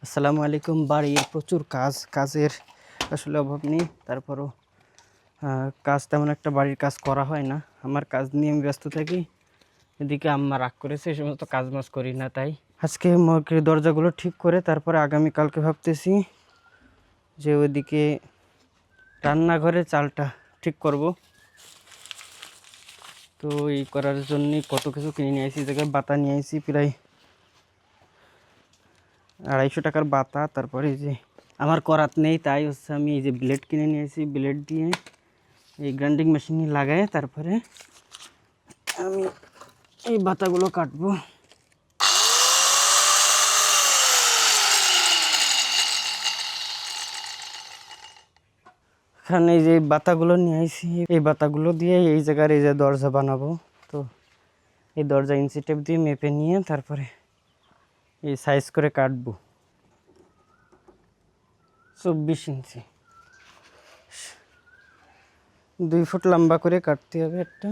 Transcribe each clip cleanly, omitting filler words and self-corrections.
আসসালামু আলাইকুম। বাড়ির প্রচুর কাজের আসলে অভাব নেই, তারপরও কাজ তেমন একটা বাড়ির কাজ করা হয় না। আমার কাজ নিয়ে আমি ব্যস্ত থাকি, এদিকে আম্মা রাগ করেছে, এই সমস্ত কাজ মাজ করি না। তাই আজকে মর্গের দরজাগুলো ঠিক করে তারপরে আগামীকালকে ভাবতেছি যে ওইদিকে রান্নাঘরে চালটা ঠিক করব। তো এই করার জন্যই কত কিছু কিনে নিয়ে আসি। জায়গায় বাতা নিয়ে আসি প্রায় 250 টাকার বাতা। তারপরে এই যে আমার করাত নেই, তাই হচ্ছে আমি এই যে ব্লেড কিনে নিয়েছি। ব্লেড দিয়ে এই গ্রাইন্ডিং মেশিনে লাগায় তারপরে আমি এই বাতাগুলো কাটবো। এখানে এই যে বাতাগুলো নিয়ে আসি, এই বাতাগুলো দিয়ে এই জায়গার এই যে দরজা বানাবো। তো এই দরজা ইঞ্চি টেপ দিয়ে মেপে নিয়ে তারপরে এই সাইজ করে কাটবো। 24 ইঞ্চি 2 ফুট লম্বা করে কাটতে হবে একটা।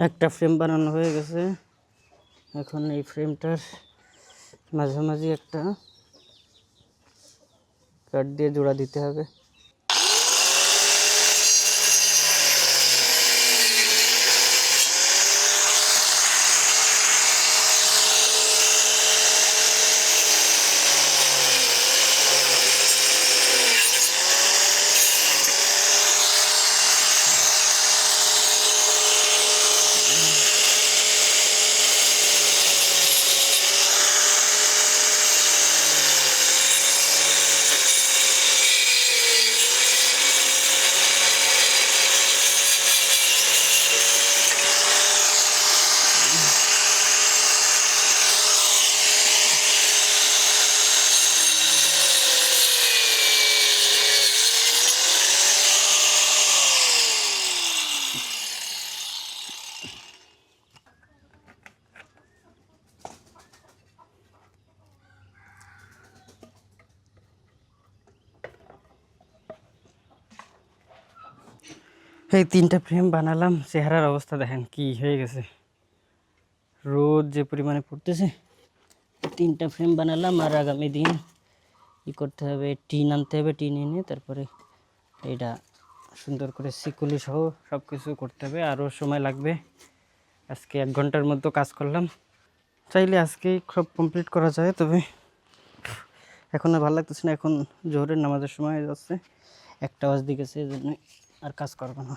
একটা ফ্রেম বানানো হয়ে গেছে। এখন এই ফ্রেমটার মাঝামাঝি একটা কাঠ দিয়ে জোড়া দিতে হবে। এই 3টা ফ্রেম বানালাম, চেহারার অবস্থা দেখেন কি হয়ে গেছে। রোদ যে পরিমাণে পড়তেছে। 3টা ফ্রেম বানালাম, আর আগামী দিন ই করতে হবে, টিন আনতে হবে। টিন এনে তারপরে এটা সুন্দর করে শিকলি সহ সব কিছু করতে হবে, আরও সময় লাগবে। আজকে 1 ঘন্টার মধ্যে কাজ করলাম। চাইলে আজকেই সব কমপ্লিট করা যায়, তবে এখন আর ভালো লাগতেছে না। এখন জোহরের নামাজের সময় হয়ে যাচ্ছে, 1টা বাজতে গেছে, এই জন্য আর কাজ করবো না।